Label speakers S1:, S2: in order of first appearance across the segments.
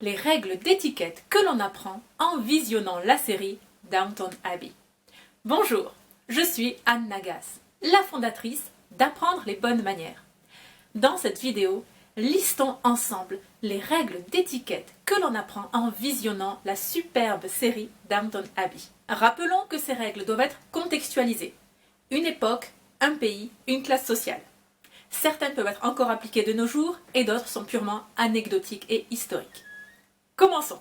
S1: Les règles d'étiquette que l'on apprend en visionnant la série Downton Abbey. Bonjour, je suis Anne Nagas, la fondatrice d'Apprendre les bonnes manières. Dans cette vidéo, listons ensemble les règles d'étiquette que l'on apprend en visionnant la superbe série Downton Abbey. Rappelons que ces règles doivent être contextualisées. Une époque, un pays, une classe sociale. Certaines peuvent être encore appliquées de nos jours et d'autres sont purement anecdotiques et historiques. Commençons.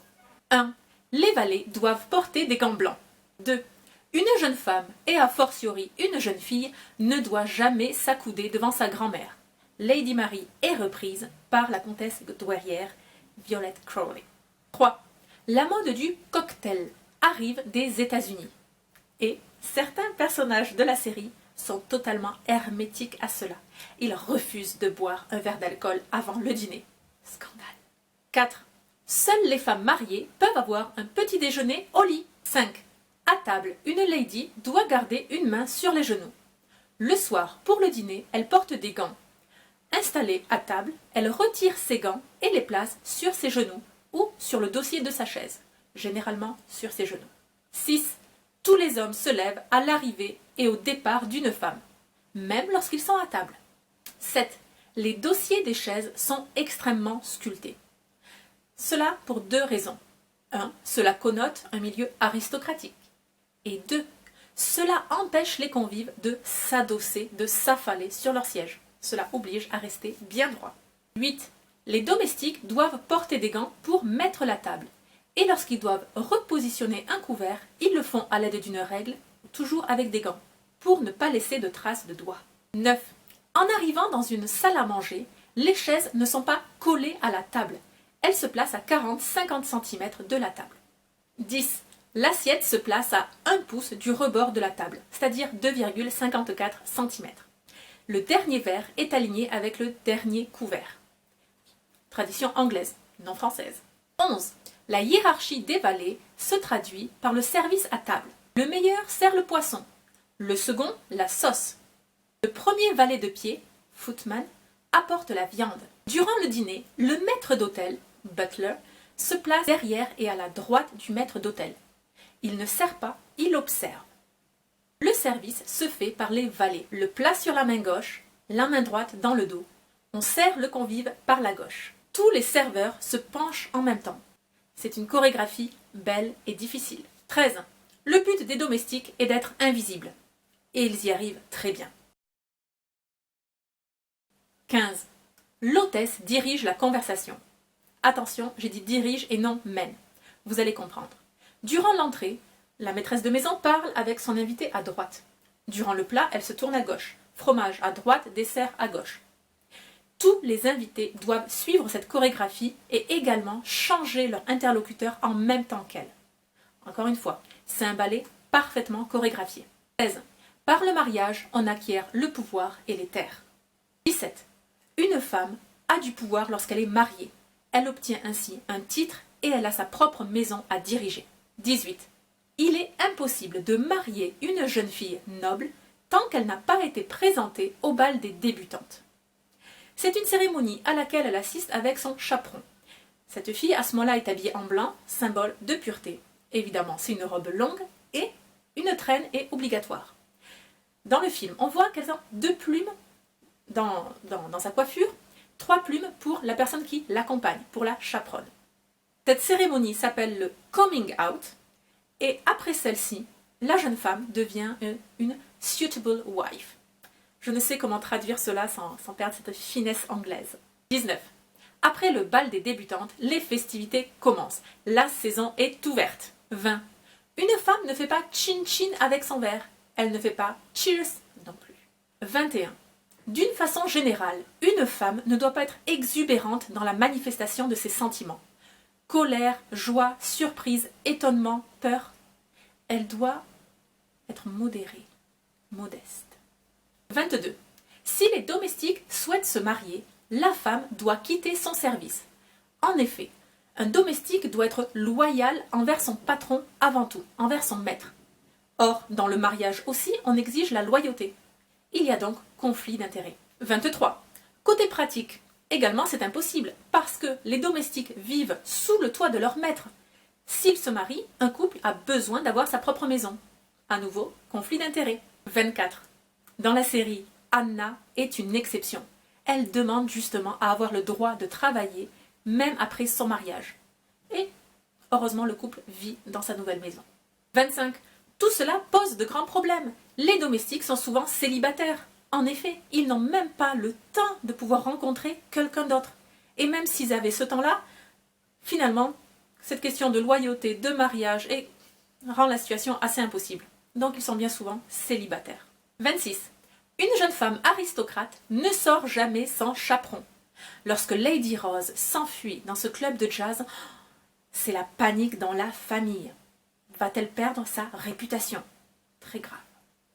S1: 1. Les valets doivent porter des gants blancs. 2. Une jeune femme, et a fortiori une jeune fille, ne doit jamais s'accouder devant sa grand-mère. Lady Mary est reprise par la comtesse douairière Violette Crawley. 3. La mode du cocktail arrive des États-Unis. Et certains personnages de la série sont totalement hermétiques à cela. Ils refusent de boire un verre d'alcool avant le dîner. Scandale. 4. Seules les femmes mariées peuvent avoir un petit déjeuner au lit. 5. À table, une lady doit garder une main sur les genoux. Le soir, pour le dîner, elle porte des gants. Installée à table, elle retire ses gants et les place sur ses genoux ou sur le dossier de sa chaise, généralement sur ses genoux. 6. Tous les hommes se lèvent à l'arrivée et au départ d'une femme, même lorsqu'ils sont à table. 7. Les dossiers des chaises sont extrêmement sculptés. Cela pour 2 raisons. 1. Cela connote un milieu aristocratique. Et 2. Cela empêche les convives de s'adosser, de s'affaler sur leur siège. Cela oblige à rester bien droit. 8. Les domestiques doivent porter des gants pour mettre la table. Et lorsqu'ils doivent repositionner un couvert, ils le font à l'aide d'une règle, toujours avec des gants, pour ne pas laisser de traces de doigts. 9. En arrivant dans une salle à manger, les chaises ne sont pas collées à la table. Elle se place à 40-50 cm de la table. 10. L'assiette se place à 1 pouce du rebord de la table, c'est-à-dire 2,54 cm. Le dernier verre est aligné avec le dernier couvert. Tradition anglaise, non française. 11. La hiérarchie des valets se traduit par le service à table. Le meilleur sert le poisson, le second la sauce. Le premier valet de pied, footman, apporte la viande. Durant le dîner, le maître d'hôtel, butler, se place derrière et à la droite du maître d'hôtel. Il ne sert pas, il observe. Le service se fait par les valets. Le plat sur la main gauche, la main droite dans le dos. On sert le convive par la gauche. Tous les serveurs se penchent en même temps. C'est une chorégraphie belle et difficile. 13. Le but des domestiques est d'être invisibles. Et ils y arrivent très bien. 15. L'hôtesse dirige la conversation. Attention, j'ai dit dirige et non mène. Vous allez comprendre. Durant l'entrée, la maîtresse de maison parle avec son invité à droite. Durant le plat, elle se tourne à gauche. Fromage à droite, dessert à gauche. Tous les invités doivent suivre cette chorégraphie et également changer leur interlocuteur en même temps qu'elle. Encore une fois, c'est un ballet parfaitement chorégraphié. 16. Par le mariage, on acquiert le pouvoir et les terres. 17. Une femme a du pouvoir lorsqu'elle est mariée. Elle obtient ainsi un titre et elle a sa propre maison à diriger. 18. Il est impossible de marier une jeune fille noble tant qu'elle n'a pas été présentée au bal des débutantes. C'est une cérémonie à laquelle elle assiste avec son chaperon. Cette fille, à ce moment-là, est habillée en blanc, symbole de pureté. Évidemment, c'est une robe longue et une traîne est obligatoire. Dans le film, on voit qu'elles ont 2 plumes dans sa coiffure, 3 plumes pour la personne qui l'accompagne, pour la chaperonne. Cette cérémonie s'appelle le coming out et après celle-ci, la jeune femme devient une suitable wife. Je ne sais comment traduire cela sans perdre cette finesse anglaise. 19. Après le bal des débutantes, les festivités commencent. La saison est ouverte. 20. Une femme ne fait pas chin-chin avec son verre. Elle ne fait pas cheers non plus. 21. D'une façon générale, une femme ne doit pas être exubérante dans la manifestation de ses sentiments. Colère, joie, surprise, étonnement, peur. Elle doit être modérée, modeste. 22. Si les domestiques souhaitent se marier, la femme doit quitter son service. En effet, un domestique doit être loyal envers son patron avant tout, envers son maître. Or, dans le mariage aussi, on exige la loyauté. Il y a donc conflit d'intérêts. 23. Côté pratique, Également, c'est impossible, parce que les domestiques vivent sous le toit de leur maître. S'ils se marient, un couple a besoin d'avoir sa propre maison. À nouveau, conflit d'intérêts. 24. Dans la série, Anna est une exception. Elle demande justement à avoir le droit de travailler, même après son mariage. Et heureusement, le couple vit dans sa nouvelle maison. 25. Tout cela pose de grands problèmes. Les domestiques sont souvent célibataires. En effet, ils n'ont même pas le temps de pouvoir rencontrer quelqu'un d'autre. Et même s'ils avaient ce temps-là, finalement, cette question de loyauté, de mariage, rend la situation assez impossible. Donc ils sont bien souvent célibataires. 26. Une jeune femme aristocrate ne sort jamais sans chaperon. Lorsque Lady Rose s'enfuit dans ce club de jazz, c'est la panique dans la famille. Va-t-elle perdre sa réputation? Très grave.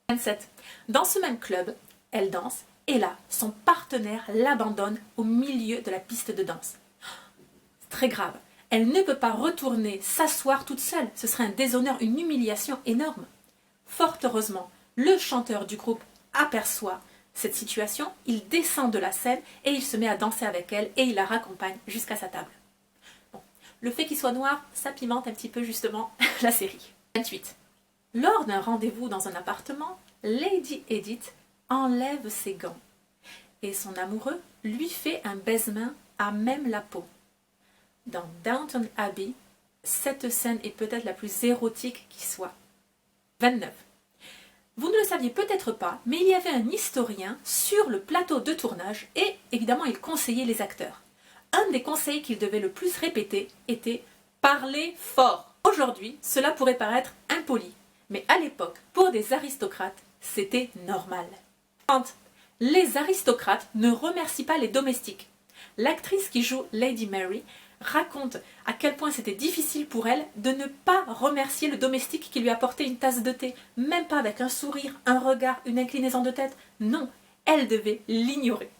S1: 27. Dans ce même club, elle danse et là, son partenaire l'abandonne au milieu de la piste de danse. Très grave. Elle ne peut pas retourner s'asseoir toute seule. Ce serait un déshonneur, une humiliation énorme. Fort heureusement, le chanteur du groupe aperçoit cette situation, il descend de la scène et il se met à danser avec elle et il la raccompagne jusqu'à sa table. Bon. Le fait qu'il soit noir, ça pimente un petit peu justement la série. 28. Lors d'un rendez-vous dans un appartement, Lady Edith enlève ses gants et son amoureux lui fait un baise-main à même la peau. Dans Downton Abbey, cette scène est peut-être la plus érotique qui soit. 29. Vous ne le saviez peut-être pas, mais il y avait un historien sur le plateau de tournage et évidemment il conseillait les acteurs. Un des conseils qu'il devait le plus répéter était « parler fort ». Aujourd'hui, cela pourrait paraître impoli, mais à l'époque, pour des aristocrates, c'était normal. 30. Les aristocrates ne remercient pas les domestiques. L'actrice qui joue Lady Mary raconte à quel point c'était difficile pour elle de ne pas remercier le domestique qui lui apportait une tasse de thé, même pas avec un sourire, un regard, une inclinaison de tête. Non, elle devait l'ignorer.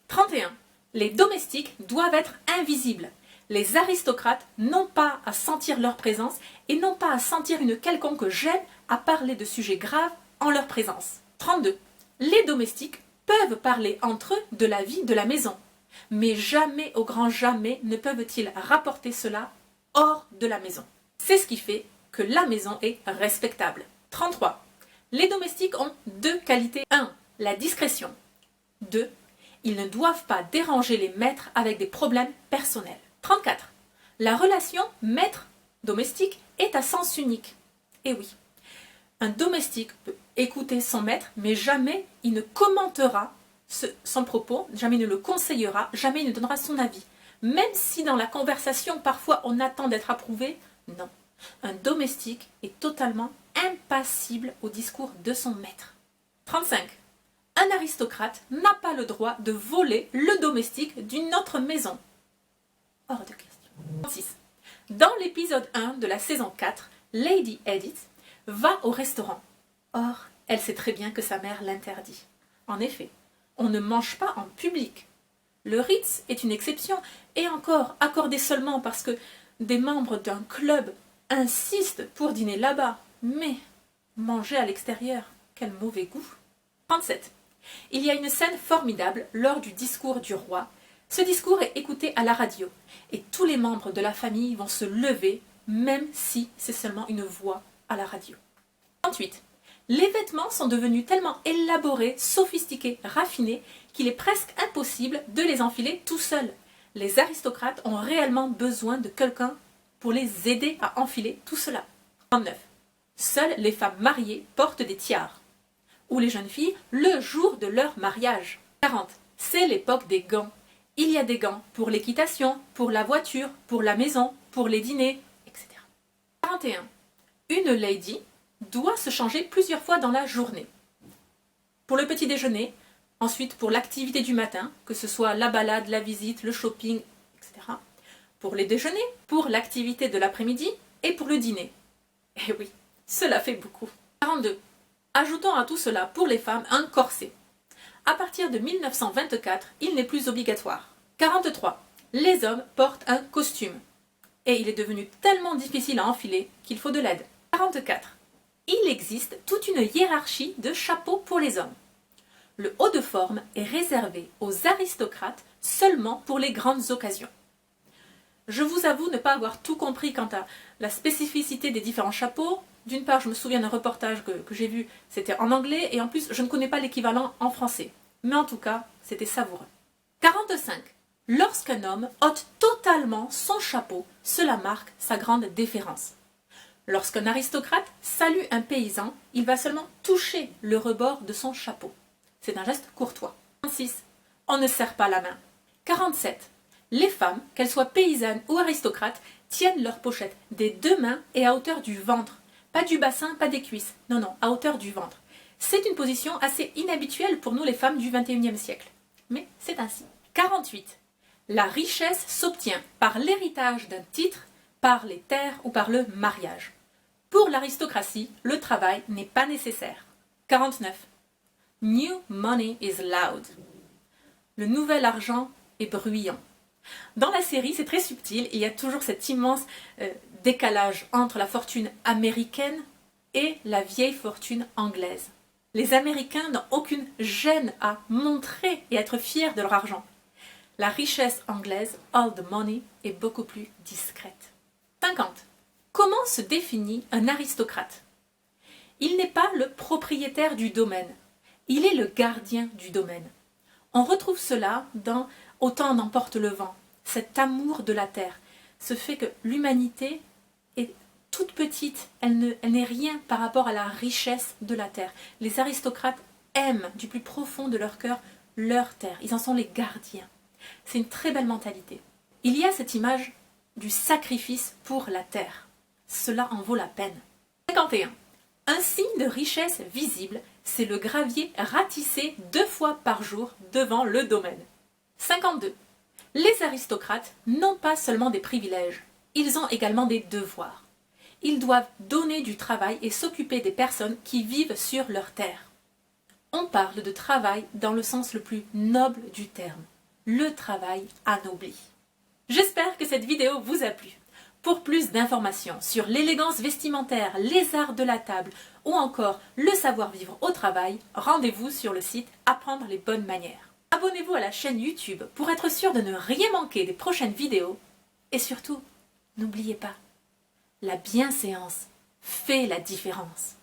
S1: 31. Les domestiques doivent être invisibles. Les aristocrates n'ont pas à sentir leur présence et n'ont pas à sentir une quelconque gêne à parler de sujets graves en leur présence. 32. Les domestiques peuvent parler entre eux de la vie de la maison. Mais jamais, au grand jamais, ne peuvent-ils rapporter cela hors de la maison. C'est ce qui fait que la maison est respectable. 33. Les domestiques ont deux qualités. 1. La discrétion. 2. Ils ne doivent pas déranger les maîtres avec des problèmes personnels. 34. La relation maître-domestique est à sens unique. Et oui, un domestique peut écouter son maître, mais jamais il ne commentera son propos, jamais il ne le conseillera, jamais il ne donnera son avis. Même si dans la conversation, parfois, on attend d'être approuvé, non. Un domestique est totalement impassible au discours de son maître. 35. Un aristocrate n'a pas le droit de voler le domestique d'une autre maison. Hors de question. 36. Dans l'épisode 1 de la saison 4, Lady Edith va au restaurant. Or, elle sait très bien que sa mère l'interdit. En effet, on ne mange pas en public. Le Ritz est une exception, et encore accordé seulement parce que des membres d'un club insistent pour dîner là-bas. Mais manger à l'extérieur, quel mauvais goût. 37. Il y a une scène formidable lors du discours du roi. Ce discours est écouté à la radio, et tous les membres de la famille vont se lever, même si c'est seulement une voix à la radio. 38. Les vêtements sont devenus tellement élaborés, sophistiqués, raffinés, qu'il est presque impossible de les enfiler tout seuls. Les aristocrates ont réellement besoin de quelqu'un pour les aider à enfiler tout cela. 39. Seules les femmes mariées portent des tiares. Ou les jeunes filles le jour de leur mariage. 40. C'est l'époque des gants. Il y a des gants pour l'équitation, pour la voiture, pour la maison, pour les dîners, etc. 41. Une lady doit se changer plusieurs fois dans la journée. Pour le petit déjeuner, ensuite pour l'activité du matin, que ce soit la balade, la visite, le shopping, etc. Pour les déjeuners, pour l'activité de l'après-midi et pour le dîner. Et oui, cela fait beaucoup. 42. Ajoutons à tout cela pour les femmes un corset. À partir de 1924, il n'est plus obligatoire. 43. Les hommes portent un costume. Et il est devenu tellement difficile à enfiler qu'il faut de l'aide. 44. Il existe toute une hiérarchie de chapeaux pour les hommes. Le haut de forme est réservé aux aristocrates seulement pour les grandes occasions. Je vous avoue ne pas avoir tout compris quant à la spécificité des différents chapeaux. D'une part, je me souviens d'un reportage que j'ai vu, c'était en anglais, et en plus, je ne connais pas l'équivalent en français. Mais en tout cas, c'était savoureux. 45. Lorsqu'un homme ôte totalement son chapeau, cela marque sa grande déférence. Lorsqu'un aristocrate salue un paysan, il va seulement toucher le rebord de son chapeau. C'est un geste courtois. 46. On ne serre pas la main. 47. Les femmes, qu'elles soient paysannes ou aristocrates, tiennent leur pochette des deux mains et à hauteur du ventre. Pas du bassin, pas des cuisses. Non, non, à hauteur du ventre. C'est une position assez inhabituelle pour nous les femmes du XXIe siècle. Mais c'est ainsi. 48. La richesse s'obtient par l'héritage d'un titre, par les terres ou par le mariage. Pour l'aristocratie, le travail n'est pas nécessaire. 49. New money is loud. Le nouvel argent est bruyant. Dans la série, c'est très subtil, il y a toujours cet immense décalage entre la fortune américaine et la vieille fortune anglaise. Les Américains n'ont aucune gêne à montrer et être fiers de leur argent. La richesse anglaise, all the money, est beaucoup plus discrète. 50. Comment se définit un aristocrate? Il n'est pas le propriétaire du domaine, il est le gardien du domaine. On retrouve cela dans « Autant n'emporte le vent », cet amour de la terre, ce fait que l'humanité est toute petite, elle n'est rien par rapport à la richesse de la terre. Les aristocrates aiment du plus profond de leur cœur leur terre, ils en sont les gardiens. C'est une très belle mentalité. Il y a cette image du sacrifice pour la terre. Cela en vaut la peine. 51. Un signe de richesse visible, c'est le gravier ratissé 2 fois par jour devant le domaine. 52. Les aristocrates n'ont pas seulement des privilèges, ils ont également des devoirs. Ils doivent donner du travail et s'occuper des personnes qui vivent sur leur terre. On parle de travail dans le sens le plus noble du terme. Le travail anoblit. J'espère que cette vidéo vous a plu. Pour plus d'informations sur l'élégance vestimentaire, les arts de la table ou encore le savoir-vivre au travail, rendez-vous sur le site Apprendre les bonnes manières. Abonnez-vous à la chaîne YouTube pour être sûr de ne rien manquer des prochaines vidéos. Et surtout, n'oubliez pas, la bienséance fait la différence.